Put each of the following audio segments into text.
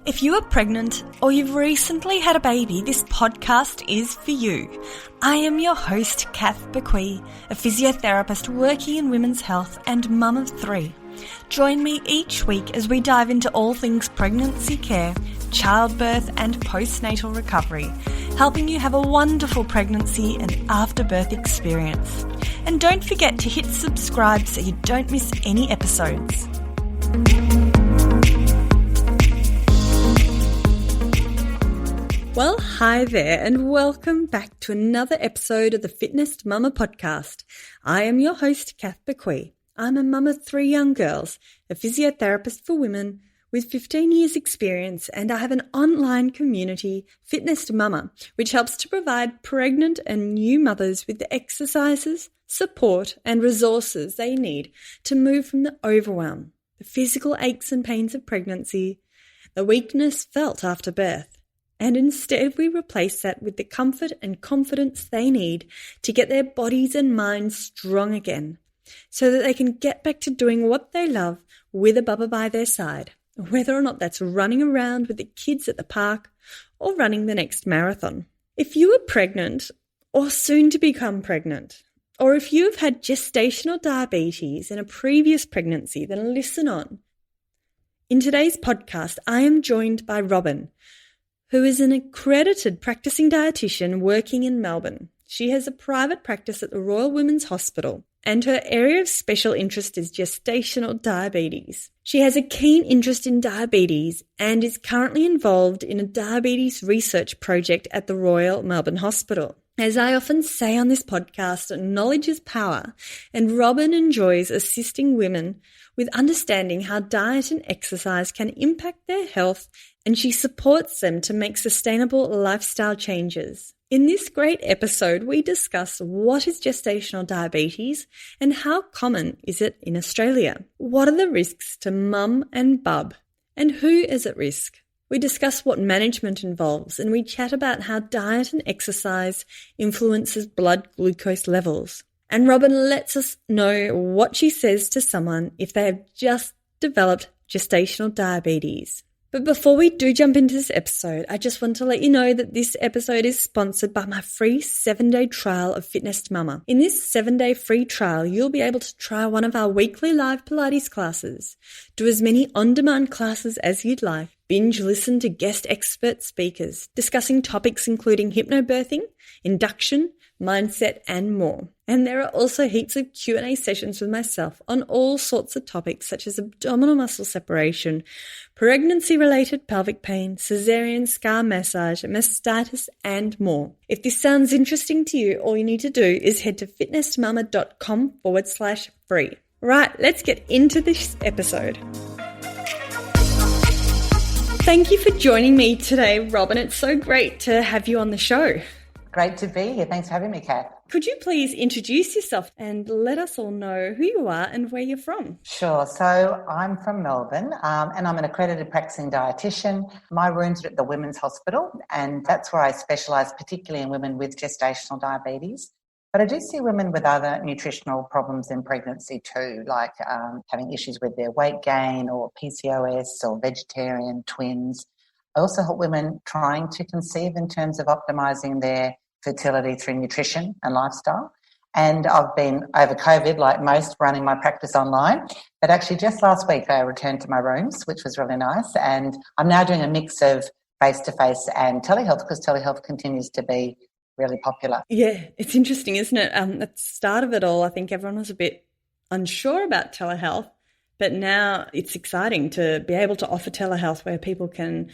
If you are pregnant or you've recently had a baby, this podcast is for you. I am your host, Kath Bequee, a physiotherapist working in women's health and mum of 3. Join me each week as we dive into all things pregnancy care, childbirth and postnatal recovery, helping you have a wonderful pregnancy and afterbirth experience. And don't forget to hit subscribe so you don't miss any episodes. Well, hi there and welcome back to another episode of the Fitness Mama podcast. I am your host, Kath Bequee. I'm a mum of 3 young girls, a physiotherapist for women with 15 years experience, and I have an online community, Fitness Mama, which helps to provide pregnant and new mothers with the exercises, support and resources they need to move from the overwhelm, the physical aches and pains of pregnancy, the weakness felt after birth. And instead we replace that with the comfort and confidence they need to get their bodies and minds strong again so that they can get back to doing what they love with a bubba by their side, whether or not that's running around with the kids at the park or running the next marathon. If you are pregnant or soon to become pregnant, or if you have had gestational diabetes in a previous pregnancy, then listen on. In today's podcast, I am joined by Robyn, who is an accredited practicing dietitian working in Melbourne. She has a private practice at the Royal Women's Hospital, and her area of special interest is gestational diabetes. She has a keen interest in diabetes and is currently involved in a diabetes research project at the Royal Melbourne Hospital. As I often say on this podcast, knowledge is power, and Robyn enjoys assisting women with understanding how diet and exercise can impact their health, and she supports them to make sustainable lifestyle changes. In this great episode, we discuss what is gestational diabetes and how common is it in Australia. What are the risks to mum and bub, and who is at risk? We discuss what management involves, and we chat about how diet and exercise influences blood glucose levels. And Robyn lets us know what she says to someone if they have just developed gestational diabetes. But before we do jump into this episode, I just want to let you know that this episode is sponsored by my free 7-day trial of Fitness Mama. In this 7-day free trial, you'll be able to try one of our weekly live Pilates classes, do as many on-demand classes as you'd like, binge listen to guest expert speakers discussing topics including hypnobirthing, induction, mindset and more. And there are also heaps of Q&A sessions with myself on all sorts of topics such as abdominal muscle separation, pregnancy-related pelvic pain, cesarean scar massage, mastitis and more. If this sounds interesting to you, all you need to do is head to fitnessmama.com/free. Right, let's get into this episode. Thank you for joining me today, Robyn. It's so great to have you on the show. Great to be here. Thanks for having me, Kath. Could you please introduce yourself and let us all know who you are and where you're from? Sure. So I'm from Melbourne and I'm an accredited practicing dietitian. My rooms are at the Women's Hospital, and that's where I specialise particularly in women with gestational diabetes. But I do see women with other nutritional problems in pregnancy too, like having issues with their weight gain or PCOS or vegetarian, twins. I also help women trying to conceive in terms of optimising their fertility through nutrition and lifestyle. And I've been, over COVID, like most, running my practice online. But actually just last week I returned to my rooms, which was really nice. And I'm now doing a mix of face-to-face and telehealth because telehealth continues to be really popular. Yeah, it's interesting, isn't it? At the start of it all, I think everyone was a bit unsure about telehealth. But now it's exciting to be able to offer telehealth where people can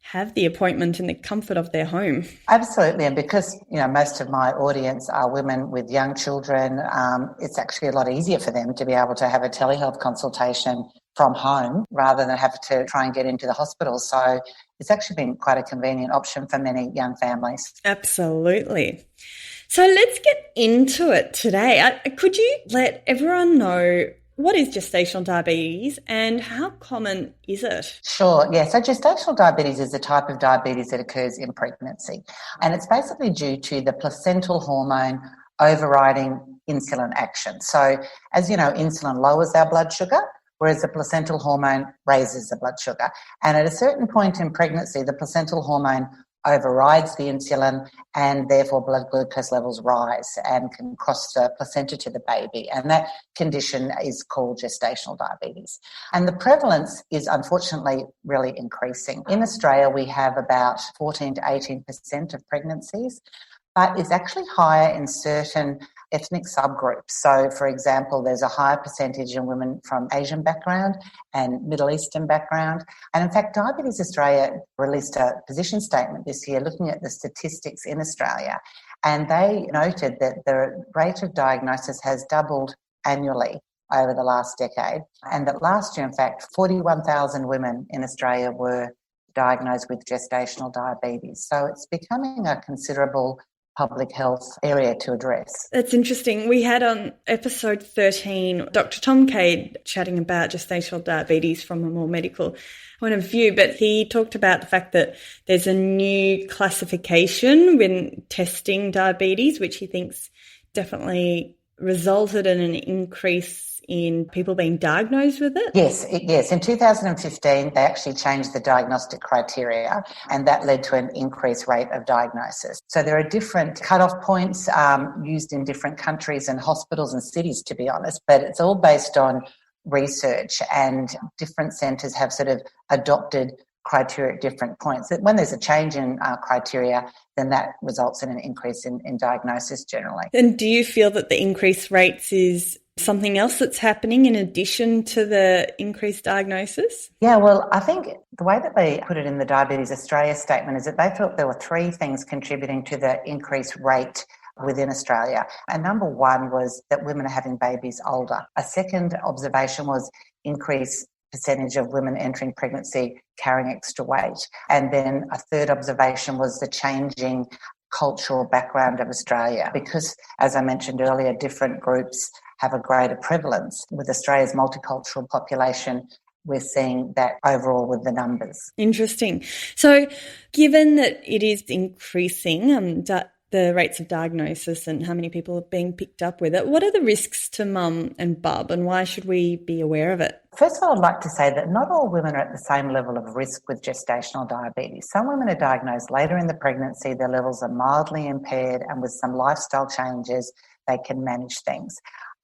have the appointment in the comfort of their home. Absolutely. And because, most of my audience are women with young children, it's actually a lot easier for them to be able to have a telehealth consultation from home rather than have to try and get into the hospital. So it's actually been quite a convenient option for many young families. Absolutely. So let's get into it today. Could you let everyone know what is gestational diabetes and how common is it? Sure, yeah. So gestational diabetes is a type of diabetes that occurs in pregnancy, and it's basically due to the placental hormone overriding insulin action. So as you know, insulin lowers our blood sugar, whereas the placental hormone raises the blood sugar. And at a certain point in pregnancy, the placental hormone overrides the insulin, and therefore blood glucose levels rise and can cross the placenta to the baby. And that condition is called gestational diabetes. And the prevalence is unfortunately really increasing. In Australia, we have about 14 to 18% of pregnancies, but it's actually higher in certain ethnic subgroups. So, for example, there's a higher percentage in women from Asian background and Middle Eastern background. And in fact, Diabetes Australia released a position statement this year looking at the statistics in Australia. And they noted that the rate of diagnosis has doubled annually over the last decade. And that last year, in fact, 41,000 women in Australia were diagnosed with gestational diabetes. So it's becoming a considerable public health area to address. That's interesting. We had on episode 13 Dr. Tom Cade chatting about gestational diabetes from a more medical point of view, but he talked about the fact that there's a new classification when testing diabetes, which he thinks definitely resulted in an increase in people being diagnosed with it? Yes. In 2015, they actually changed the diagnostic criteria, and that led to an increased rate of diagnosis. So there are different cutoff points used in different countries and hospitals and cities, to be honest, but it's all based on research, and different centres have sort of adopted criteria at different points. When there's a change in criteria, then that results in an increase in diagnosis generally. And do you feel that the increased rates is something else that's happening in addition to the increased diagnosis? Yeah, well, I think the way that they put it in the Diabetes Australia statement is that they felt there were three things contributing to the increased rate within Australia. And number one was that women are having babies older. A second observation was increased percentage of women entering pregnancy carrying extra weight. And then a third observation was the changing cultural background of Australia, because, as I mentioned earlier, different groups have a greater prevalence. With Australia's multicultural population, we're seeing that overall with the numbers. Interesting. So given that it is increasing, the rates of diagnosis and how many people are being picked up with it, what are the risks to mum and bub, and why should we be aware of it? First of all, I'd like to say that not all women are at the same level of risk with gestational diabetes. Some women are diagnosed later in the pregnancy, their levels are mildly impaired, and with some lifestyle changes, they can manage things.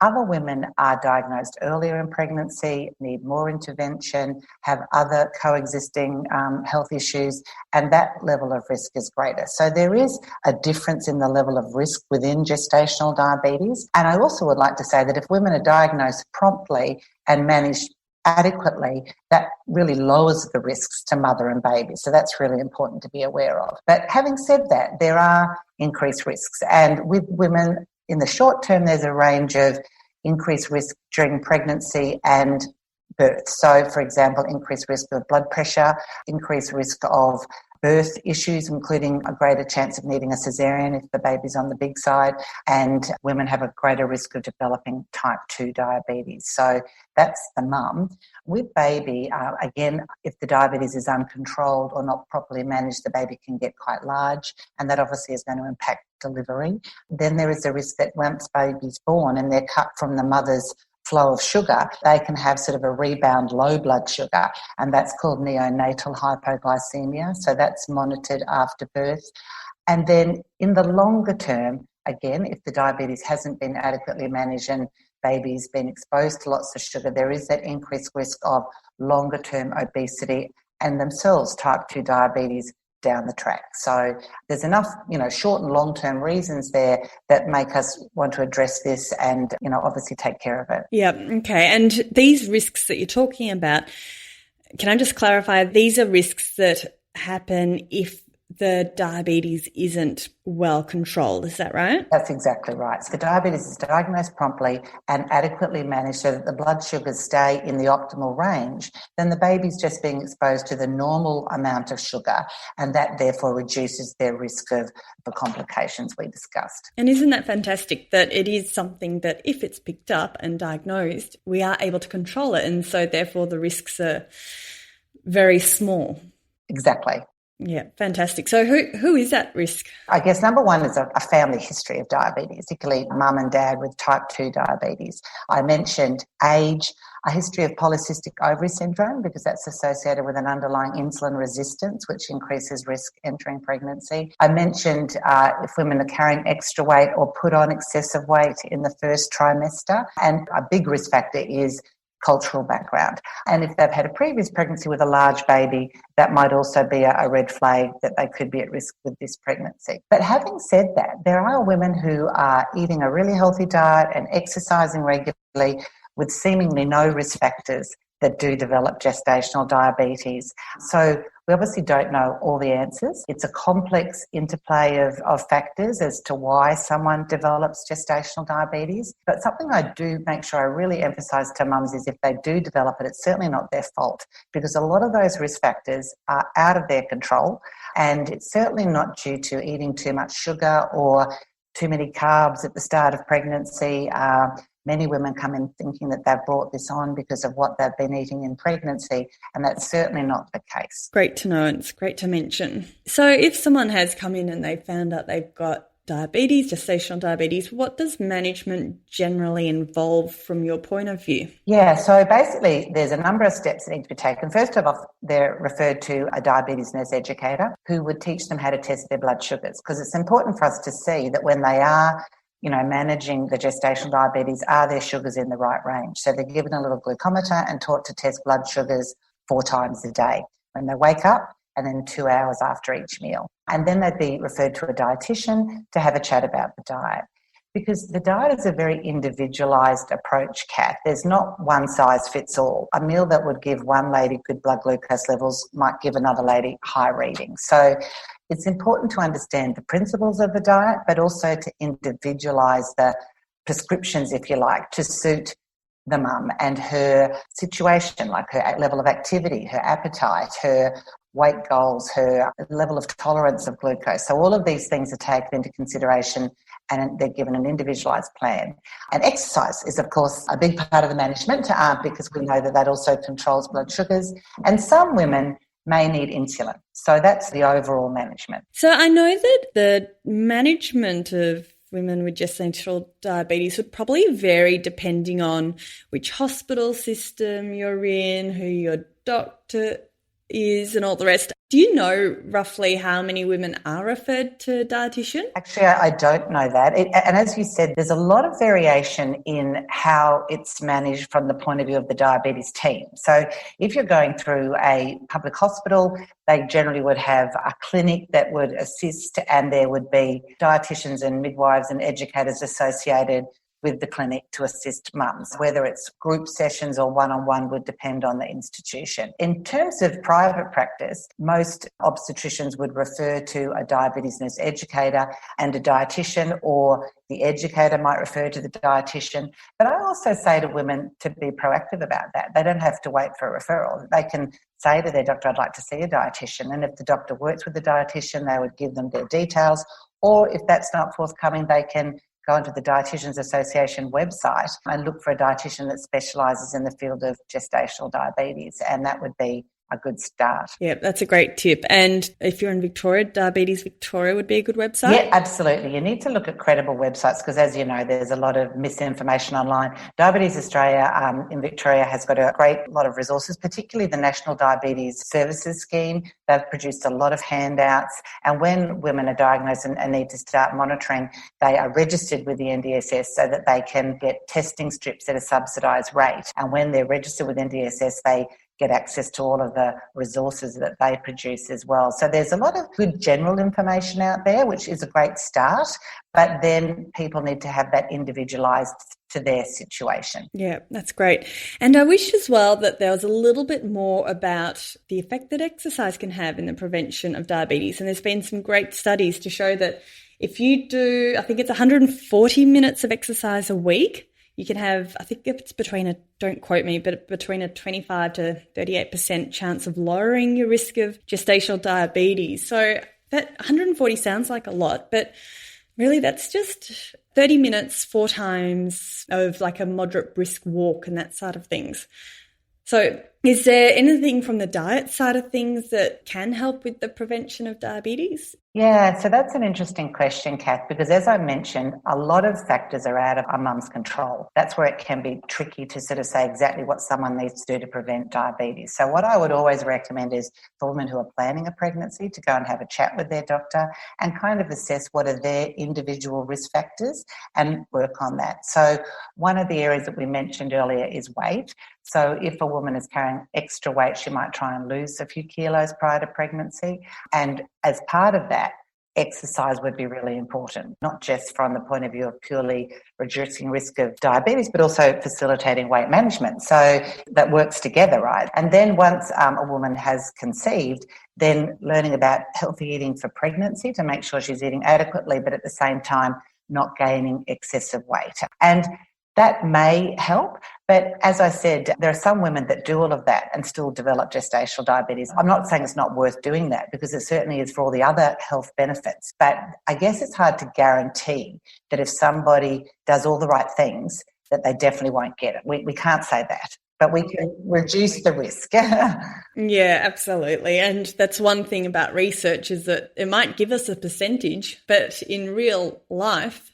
Other women are diagnosed earlier in pregnancy, need more intervention, have other coexisting health issues, and that level of risk is greater. So there is a difference in the level of risk within gestational diabetes. And I also would like to say that if women are diagnosed promptly and managed adequately, that really lowers the risks to mother and baby. So that's really important to be aware of. But having said that, there are increased risks. And with women, in the short term, there's a range of increased risk during pregnancy and birth. So, for example, increased risk of blood pressure, increased risk of birth issues, including a greater chance of needing a caesarean if the baby's on the big side, and women have a greater risk of developing type 2 diabetes. So that's the mum. With baby, again, if the diabetes is uncontrolled or not properly managed, the baby can get quite large, and that obviously is going to impact delivery. Then there is a risk that once baby's born and they're cut from the mother's flow of sugar, they can have sort of a rebound low blood sugar, and that's called neonatal hypoglycemia. So that's monitored after birth. And then in the longer term, again, if the diabetes hasn't been adequately managed and baby's been exposed to lots of sugar, there is that increased risk of longer term obesity and themselves type 2 diabetes down the track. So there's enough, short and long-term reasons there that make us want to address this and, obviously take care of it. Yeah, okay. And these risks that you're talking about, can I just clarify, these are risks that happen if the diabetes isn't well controlled, is that right? That's exactly right. So the diabetes is diagnosed promptly and adequately managed so that the blood sugars stay in the optimal range, then the baby's just being exposed to the normal amount of sugar, and that therefore reduces their risk of the complications we discussed. And isn't that fantastic that it is something that if it's picked up and diagnosed, we are able to control it, and so therefore the risks are very small? Exactly. Yeah, fantastic. So who is at risk? I guess number one is a family history of diabetes, particularly mum and dad with type 2 diabetes. I mentioned age, a history of polycystic ovary syndrome, because that's associated with an underlying insulin resistance, which increases risk entering pregnancy. I mentioned if women are carrying extra weight or put on excessive weight in the first trimester. And a big risk factor is cultural background. And if they've had a previous pregnancy with a large baby, that might also be a red flag that they could be at risk with this pregnancy. But having said that, there are women who are eating a really healthy diet and exercising regularly with seemingly no risk factors that do develop gestational diabetes. So we obviously don't know all the answers. It's a complex interplay of factors as to why someone develops gestational diabetes. But something I do make sure I really emphasise to mums is if they do develop it, it's certainly not their fault, because a lot of those risk factors are out of their control, and it's certainly not due to eating too much sugar or too many carbs at the start of pregnancy. Many women come in thinking that they've brought this on because of what they've been eating in pregnancy, and that's certainly not the case. Great to know, and it's great to mention. So if someone has come in and they've found out they've got diabetes, gestational diabetes, what does management generally involve from your point of view? Yeah, so basically there's a number of steps that need to be taken. First of all, they're referred to a diabetes nurse educator who would teach them how to test their blood sugars, because it's important for us to see that when they are managing the gestational diabetes, are their sugars in the right range? So they're given a little glucometer and taught to test blood sugars 4 times a day, when they wake up and then 2 hours after each meal. And then they'd be referred to a dietitian to have a chat about the diet. Because the diet is a very individualised approach, Kath. There's not one size fits all. A meal that would give one lady good blood glucose levels might give another lady high readings. So it's important to understand the principles of the diet, but also to individualise the prescriptions, if you like, to suit the mum and her situation, like her level of activity, her appetite, her weight goals, her level of tolerance of glucose. So all of these things are taken into consideration and they're given an individualised plan. And exercise is, of course, a big part of the management because we know that also controls blood sugars. And some women may need insulin. So that's the overall management. So I know that the management of women with gestational diabetes would probably vary depending on which hospital system you're in, who your doctor is and all the rest. Do you know roughly how many women are referred to a dietitian? Actually, I don't know that. And as you said, there's a lot of variation in how it's managed from the point of view of the diabetes team. So if you're going through a public hospital, they generally would have a clinic that would assist, and there would be dietitians and midwives and educators associated with the clinic to assist mums. Whether it's group sessions or one-on-one would depend on the institution. In terms of private practice, most obstetricians would refer to a diabetes nurse educator and a dietitian, or the educator might refer to the dietitian. But I also say to women to be proactive about that. They don't have to wait for a referral. They can say to their doctor, I'd like to see a dietitian. And if the doctor works with the dietitian, they would give them their details. Or if that's not forthcoming, they can go onto the Dietitians Association website and look for a dietitian that specialises in the field of gestational diabetes, and that would be a good start. Yeah, that's a great tip. And if you're in Victoria, Diabetes Victoria would be a good website? Yeah, absolutely. You need to look at credible websites because, as you know, there's a lot of misinformation online. Diabetes Australia in Victoria has got a great lot of resources, particularly the National Diabetes Services Scheme. They've produced a lot of handouts, and when women are diagnosed and need to start monitoring, they are registered with the NDSS so that they can get testing strips at a subsidised rate. And when they're registered with NDSS, they get access to all of the resources that they produce as well. So there's a lot of good general information out there, which is a great start, but then people need to have that individualised to their situation. Yeah, that's great. And I wish as well that there was a little bit more about the effect that exercise can have in the prevention of diabetes. And there's been some great studies to show that if you do, I think it's 140 minutes of exercise a week, you can have, I think it's don't quote me, but between a 25 to 38% chance of lowering your risk of gestational diabetes. So that 140 sounds like a lot, but really that's just 30 minutes 4 times of like a moderate brisk walk and that sort of things. So Is there anything from the diet side of things that can help with the prevention of diabetes? Yeah, so that's an interesting question, Kath, because as I mentioned, a lot of factors are out of a mum's control. That's where it can be tricky to sort of say exactly what someone needs to do to prevent diabetes. So what I would always recommend is for women who are planning a pregnancy to go and have a chat with their doctor and kind of assess what are their individual risk factors and work on that. So one of the areas that we mentioned earlier is weight. So if a woman is carrying extra weight, she might try and lose a few kilos prior to pregnancy. And as part of that, exercise would be really important, not just from the point of view of purely reducing risk of diabetes, but also facilitating weight management. So that works together, right? And then once a woman has conceived, then learning about healthy eating for pregnancy to make sure she's eating adequately, but at the same time, not gaining excessive weight. And that may help, but as I said, there are some women that do all of that and still develop gestational diabetes. I'm not saying it's not worth doing that because it certainly is for all the other health benefits, but I guess it's hard to guarantee that if somebody does all the right things, that they definitely won't get it. We can't say that, but we can reduce the risk. Yeah, absolutely. And that's one thing about research is that it might give us a percentage, but in real life,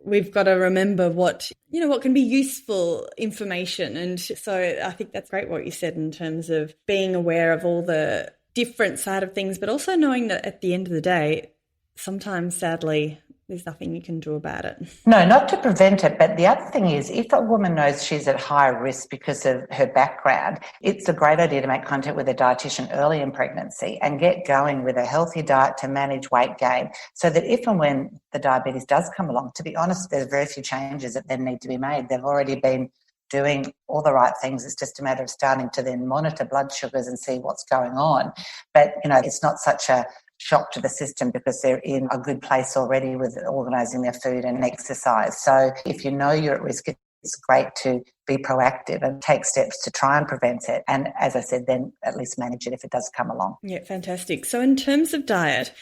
we've got to remember what can be useful information. And so I think that's great what you said in terms of being aware of all the different side of things, but also knowing that at the end of the day, sometimes sadly, there's nothing you can do about it. No, not to prevent it. But the other thing is, if a woman knows she's at high risk because of her background, it's a great idea to make contact with a dietitian early in pregnancy and get going with a healthy diet to manage weight gain so that if and when the diabetes does come along, to be honest, there's very few changes that then need to be made. They've already been doing all the right things. It's just a matter of starting to then monitor blood sugars and see what's going on. But, it's not such a shock to the system because they're in a good place already with organising their food and exercise. So if you know you're at risk, it's great to be proactive and take steps to try and prevent it. And as I said, then at least manage it if it does come along. Yeah, fantastic. So in terms of diet,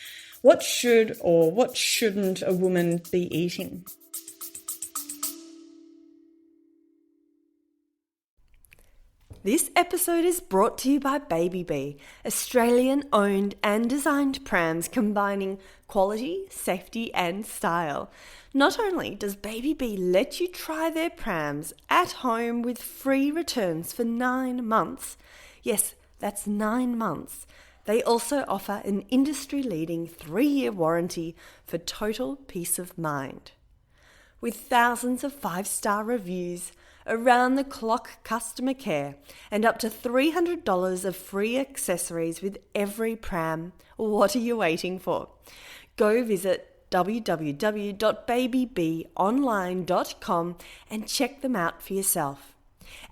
what should or what shouldn't a woman be eating? This episode is brought to you by Baby Bee, Australian-owned and designed prams combining quality, safety and style. Not only does Baby Bee let you try their prams at home with free returns for 9 months, yes, that's 9 months, they also offer an industry-leading 3-year warranty for total peace of mind. With thousands of 5-star reviews, around-the-clock customer care, and up to $300 of free accessories with every pram, what are you waiting for? Go visit www.babybeeonline.com and check them out for yourself.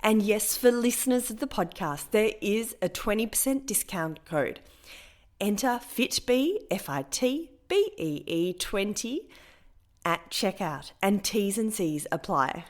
And yes, for listeners of the podcast, there is a 20% discount code. Enter FITBEE, FITBEE 20 at checkout, and T's and C's apply.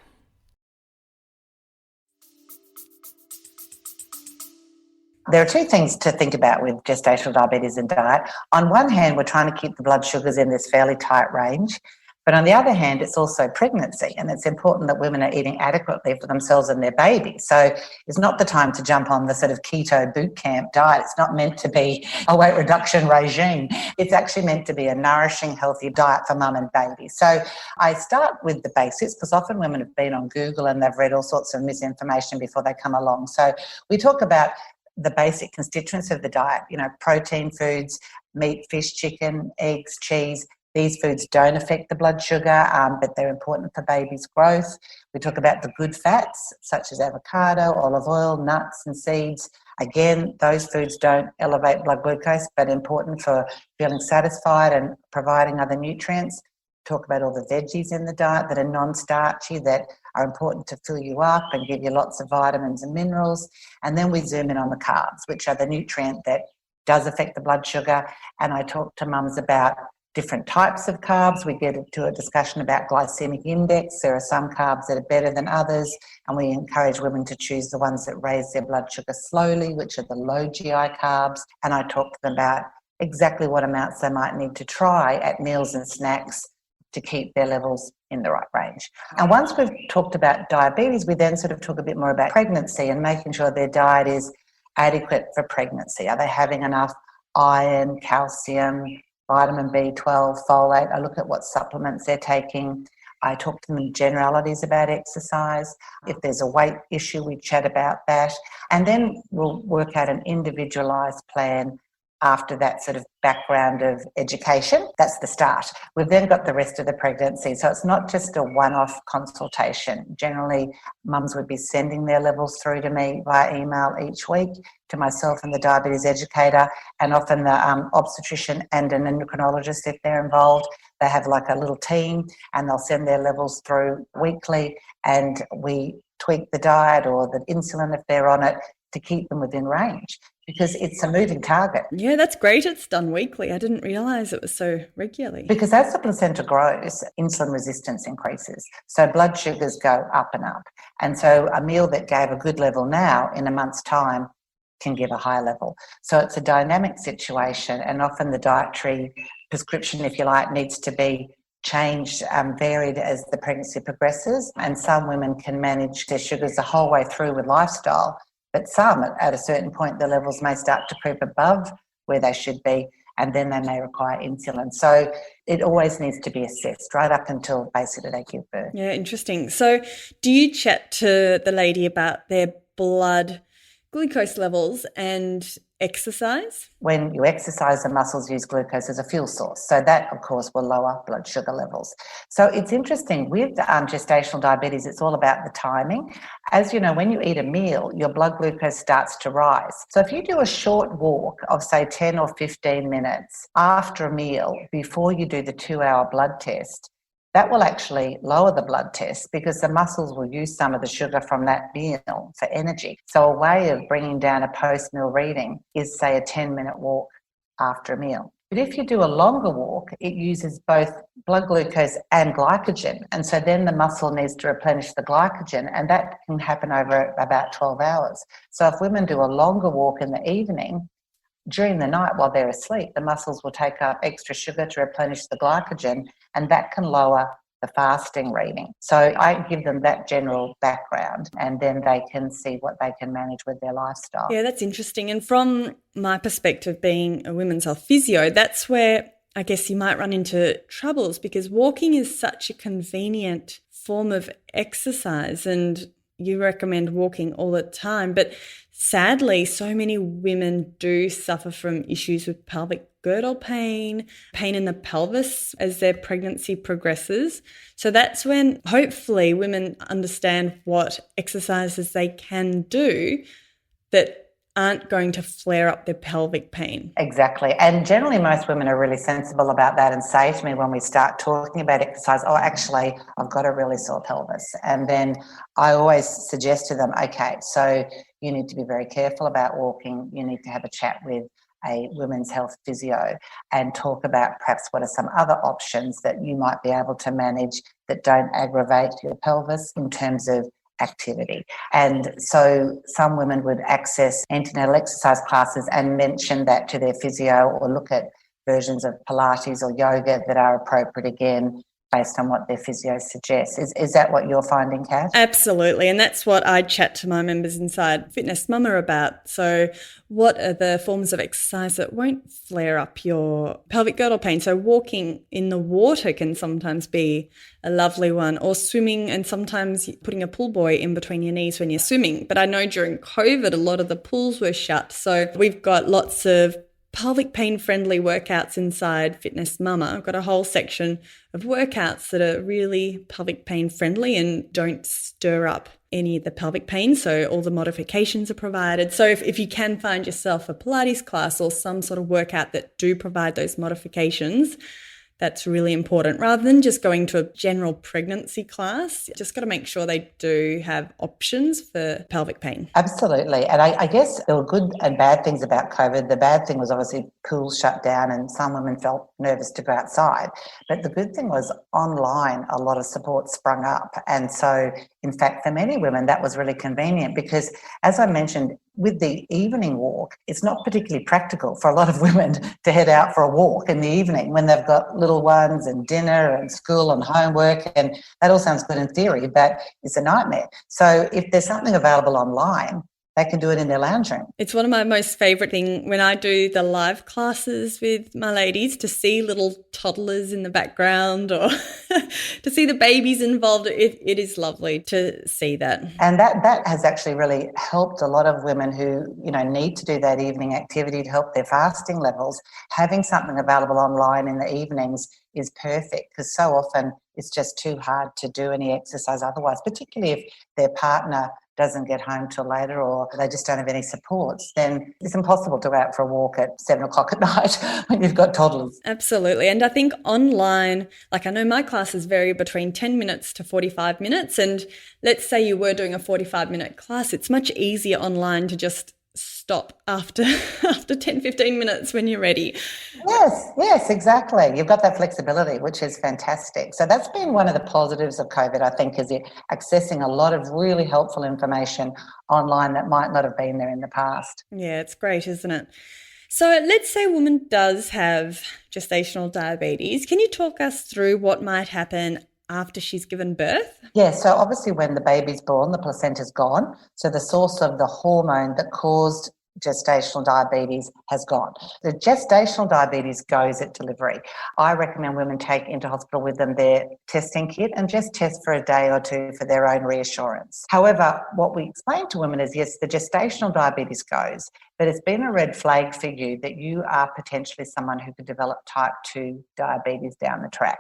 There are two things to think about with gestational diabetes and diet. On one hand, we're trying to keep the blood sugars in this fairly tight range. But on the other hand, it's also pregnancy, and it's important that women are eating adequately for themselves and their baby. So it's not the time to jump on the sort of keto boot camp diet. It's not meant to be a weight reduction regime. It's actually meant to be a nourishing, healthy diet for mum and baby. So I start with the basics because often women have been on Google and they've read all sorts of misinformation before they come along. So we talk about the basic constituents of the diet, protein foods, meat, fish, chicken, eggs, cheese. These foods don't affect the blood sugar, but they're important for baby's growth. We talk about the good fats, such as avocado, olive oil, nuts and seeds. Again, those foods don't elevate blood glucose, but important for feeling satisfied and providing other nutrients. Talk about all the veggies in the diet that are non-starchy, that are important to fill you up and give you lots of vitamins and minerals. And then we zoom in on the carbs, which are the nutrient that does affect the blood sugar. And I talk to mums about different types of carbs. We get into a discussion about glycemic index. There are some carbs that are better than others, and we encourage women to choose the ones that raise their blood sugar slowly, which are the low GI carbs. And I talk to them about exactly what amounts they might need to try at meals and snacks to keep their levels in the right range. And once we've talked about diabetes, we then sort of talk a bit more about pregnancy and making sure their diet is adequate for pregnancy. Are they having enough iron, calcium, vitamin B12, folate? I look at what supplements they're taking. I talk to them in generalities about exercise. If there's a weight issue, we chat about that. And then we'll work out an individualised plan after that sort of background of education. That's the start. We've then got the rest of the pregnancy. So it's not just a one-off consultation. Generally, mums would be sending their levels through to me via email each week, to myself and the diabetes educator, and often the obstetrician and an endocrinologist if they're involved. They have like a little team and they'll send their levels through weekly, and we tweak the diet or the insulin if they're on it to keep them within range, because it's a moving target. Yeah, that's great. It's done weekly. I didn't realise it was so regularly. Because as the placenta grows, insulin resistance increases. So blood sugars go up and up. And so a meal that gave a good level now, in a month's time, can give a high level. So it's a dynamic situation, and often the dietary prescription, if you like, needs to be changed, varied as the pregnancy progresses. And some women can manage their sugars the whole way through with lifestyle, but some, at a certain point, the levels may start to creep above where they should be, and then they may require insulin. So it always needs to be assessed right up until basically they give birth. Yeah, interesting. So do you chat to the lady about their blood glucose levels and exercise? When you exercise, the muscles use glucose as a fuel source. So that, of course, will lower blood sugar levels. So it's interesting with gestational diabetes, it's all about the timing. As you know, when you eat a meal, your blood glucose starts to rise. So if you do a short walk of, say, 10 or 15 minutes after a meal before you do the 2-hour blood test, that will actually lower the blood test because the muscles will use some of the sugar from that meal for energy. So a way of bringing down a post-meal reading is, say, a 10-minute walk after a meal. But if you do a longer walk, it uses both blood glucose and glycogen. And so then the muscle needs to replenish the glycogen, and that can happen over about 12 hours. So if women do a longer walk in the evening, during the night while they're asleep, the muscles will take up extra sugar to replenish the glycogen, and that can lower the fasting reading. So I give them that general background, and then they can see what they can manage with their lifestyle. Yeah, that's interesting. And from my perspective, being a women's health physio, that's where I guess you might run into troubles, because walking is such a convenient form of exercise, and you recommend walking all the time. But sadly, so many women do suffer from issues with pelvic girdle pain, pain in the pelvis as their pregnancy progresses. So that's when hopefully women understand what exercises they can do that aren't going to flare up their pelvic pain. Exactly. And generally most women are really sensible about that and say to me when we start talking about exercise, oh, actually, I've got a really sore pelvis. And then I always suggest to them, okay, so you need to be very careful about walking. You need to have a chat with a women's health physio and talk about perhaps what are some other options that you might be able to manage that don't aggravate your pelvis in terms of activity. And so some women would access antenatal exercise classes and mention that to their physio, or look at versions of Pilates or yoga that are appropriate, again, based on what their physio suggests. Is that what you're finding, Kat? Absolutely. And that's what I chat to my members inside Fitness Mama about. So what are the forms of exercise that won't flare up your pelvic girdle pain? So walking in the water can sometimes be a lovely one, or swimming, and sometimes putting a pull buoy in between your knees when you're swimming. But I know during COVID, a lot of the pools were shut. So we've got lots of pelvic pain friendly workouts inside Fitness Mama. I've got a whole section of workouts that are really pelvic pain friendly and don't stir up any of the pelvic pain. So all the modifications are provided. So if you can find yourself a Pilates class or some sort of workout that do provide those modifications, that's really important. Rather than just going to a general pregnancy class, just got to make sure they do have options for pelvic pain. Absolutely. And I guess there were good and bad things about COVID. The bad thing was obviously pools shut down and some women felt nervous to go outside. But the good thing was online, a lot of support sprung up. And so, in fact, for many women, that was really convenient because, as I mentioned, with the evening walk, it's not particularly practical for a lot of women to head out for a walk in the evening when they've got little ones and dinner and school and homework, and that all sounds good in theory, but it's a nightmare. So if there's something available online, they can do it in their lounge room. It's one of my most favourite things when I do the live classes with my ladies, to see little toddlers in the background or to see the babies involved. It is lovely to see that. And that has actually really helped a lot of women who, need to do that evening activity to help their fasting levels. Having something available online in the evenings is perfect, because so often it's just too hard to do any exercise otherwise, particularly if their partner doesn't get home till later or they just don't have any supports. Then it's impossible to go out for a walk at 7:00 at night when you've got toddlers. Absolutely. And I think online, like I know my classes vary between 10 minutes to 45 minutes. And let's say you were doing a 45-minute class, it's much easier online to just stop after 10, 15 minutes when you're ready. Yes, exactly. You've got that flexibility, which is fantastic. So that's been one of the positives of COVID, I think, is accessing a lot of really helpful information online that might not have been there in the past. Yeah, it's great, isn't it? So let's say a woman does have gestational diabetes. Can you talk us through what might happen after she's given birth? Yeah, so obviously when the baby's born, the placenta's gone. So the source of the hormone that caused gestational diabetes has gone. The gestational diabetes goes at delivery. I recommend women take into hospital with them their testing kit and just test for a day or two for their own reassurance. However, what we explain to women is, yes, the gestational diabetes goes, but it's been a red flag for you that you are potentially someone who could develop type 2 diabetes down the track.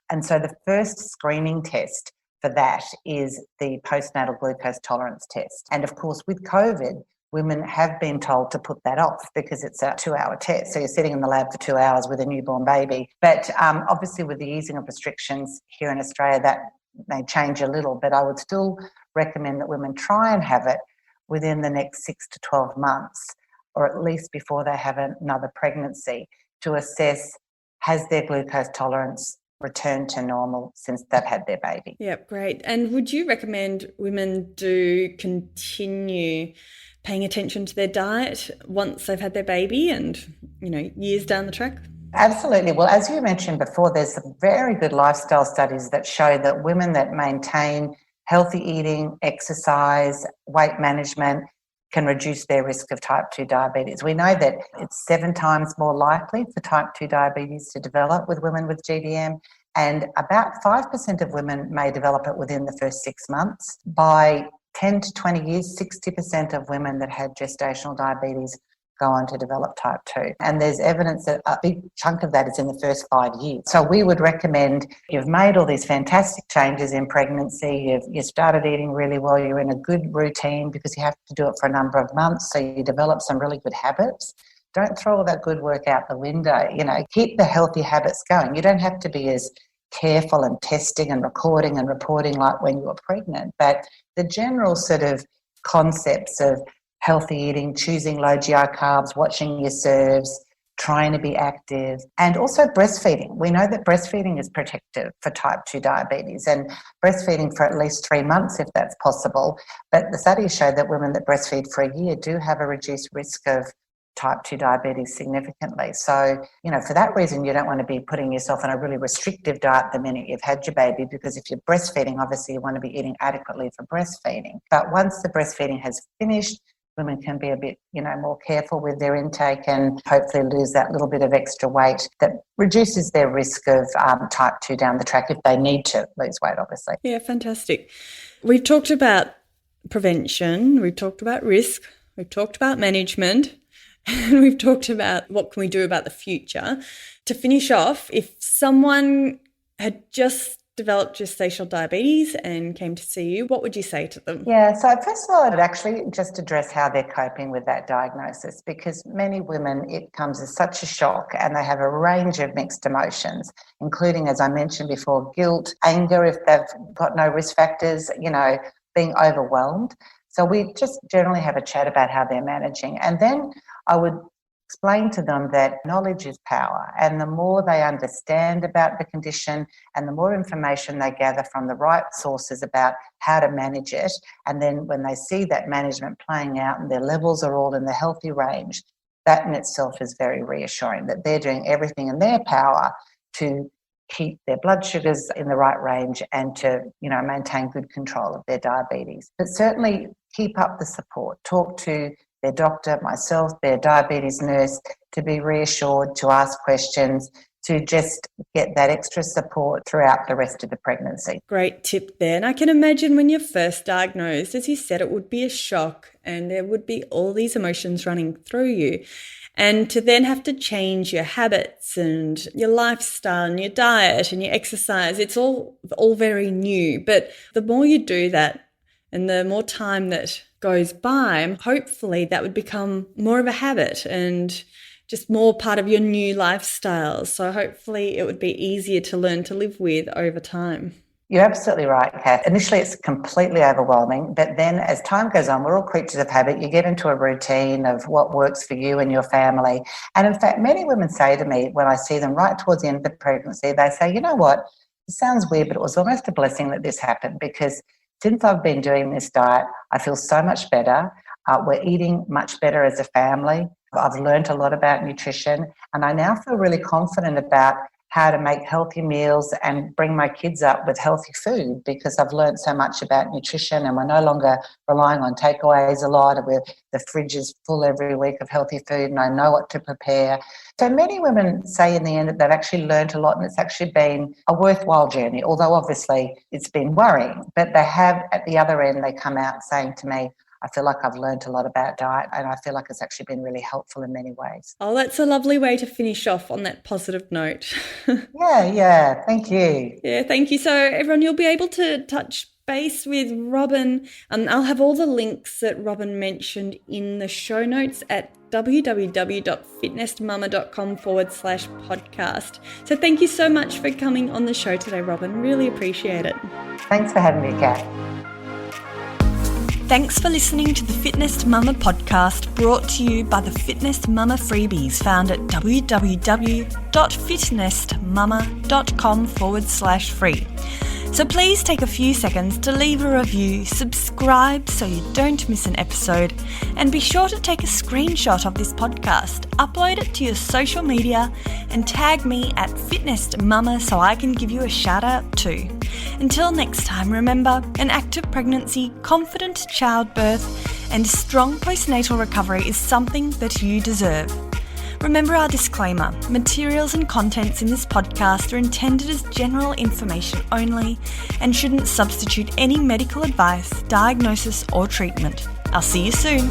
And so the first screening test for that is the postnatal glucose tolerance test. And of course, with COVID, women have been told to put that off because it's a 2-hour test. So you're sitting in the lab for 2 hours with a newborn baby. But obviously with the easing of restrictions here in Australia, that may change a little, but I would still recommend that women try and have it within the next 6 to 12 months, or at least before they have another pregnancy, to assess, has their glucose tolerance returned to normal since they've had their baby. Yep, great. And would you recommend women do continue paying attention to their diet once they've had their baby and, years down the track? Absolutely. Well, as you mentioned before, there's some very good lifestyle studies that show that women that maintain healthy eating, exercise, weight management can reduce their risk of type 2 diabetes. We know that it's 7 times more likely for type 2 diabetes to develop with women with GDM, and about 5% of women may develop it within the first 6 months. By 10 to 20 years, 60% of women that had gestational diabetes go on to develop type 2. And there's evidence that a big chunk of that is in the first 5 years. So we would recommend, you've made all these fantastic changes in pregnancy, you've started eating really well, you're in a good routine because you have to do it for a number of months, so you develop some really good habits. Don't throw all that good work out the window. Keep the healthy habits going. You don't have to be as careful and testing and recording and reporting like when you were pregnant, but the general sort of concepts of healthy eating, choosing low GI carbs, watching your serves, trying to be active, and also breastfeeding. We know that breastfeeding is protective for type 2 diabetes, and breastfeeding for at least 3 months if that's possible. But the studies show that women that breastfeed for a year do have a reduced risk of type 2 diabetes significantly. So, for that reason, you don't want to be putting yourself on a really restrictive diet the minute you've had your baby, because if you're breastfeeding, obviously you want to be eating adequately for breastfeeding. But once the breastfeeding has finished, women can be a bit, more careful with their intake and hopefully lose that little bit of extra weight that reduces their risk of type 2 down the track if they need to lose weight, obviously. Yeah, fantastic. We've talked about prevention, we've talked about risk, we've talked about management, and we've talked about what can we do about the future. To finish off, if someone had just developed gestational diabetes and came to see you, what would you say to them? Yeah, so first of all, I'd actually just address how they're coping with that diagnosis, because many women, it comes as such a shock and they have a range of mixed emotions, including, as I mentioned before, guilt, anger if they've got no risk factors, being overwhelmed. So we just generally have a chat about how they're managing. And then I would explain to them that knowledge is power, and the more they understand about the condition and the more information they gather from the right sources about how to manage it, and then when they see that management playing out and their levels are all in the healthy range, that in itself is very reassuring, that they're doing everything in their power to keep their blood sugars in the right range and to, maintain good control of their diabetes. But certainly keep up the support. Talk to their doctor, myself, their diabetes nurse, to be reassured, to ask questions, to just get that extra support throughout the rest of the pregnancy. Great tip there. And I can imagine when you're first diagnosed, as you said, it would be a shock and there would be all these emotions running through you. And to then have to change your habits and your lifestyle and your diet and your exercise, it's all very new. But the more you do that and the more time that goes by, hopefully that would become more of a habit and just more part of your new lifestyle. So hopefully it would be easier to learn to live with over time. You're absolutely right, Kath. Initially, it's completely overwhelming, but then as time goes on, we're all creatures of habit. You get into a routine of what works for you and your family. And in fact, many women say to me when I see them right towards the end of the pregnancy, they say, you know what, it sounds weird, but it was almost a blessing that this happened, because since I've been doing this diet, I feel so much better. We're eating much better as a family. I've learned a lot about nutrition, and I now feel really confident about how to make healthy meals and bring my kids up with healthy food, because I've learned so much about nutrition and we're no longer relying on takeaways a lot. The fridge is full every week of healthy food and I know what to prepare. So many women say in the end that they've actually learned a lot and it's actually been a worthwhile journey, although obviously it's been worrying. But they have, at the other end, they come out saying to me, I feel like I've learned a lot about diet and I feel like it's actually been really helpful in many ways. Oh, that's a lovely way to finish off on that positive note. Yeah, thank you. Yeah, thank you. So everyone, you'll be able to touch base with Robyn. I'll have all the links that Robyn mentioned in the show notes at www.fitnessmama.com/podcast. So thank you so much for coming on the show today, Robyn. Really appreciate it. Thanks for having me, Kat. Thanks for listening to the Fitness Mama podcast, brought to you by the Fitness Mama freebies found at www.fitnessmama.com/free. So please take a few seconds to leave a review, subscribe so you don't miss an episode, and be sure to take a screenshot of this podcast, upload it to your social media, and tag me at Fitness Mama so I can give you a shout out too. Until next time, remember, an active pregnancy, confident childbirth, and strong postnatal recovery is something that you deserve. Remember our disclaimer: materials and contents in this podcast are intended as general information only and shouldn't substitute any medical advice, diagnosis, or treatment. I'll see you soon.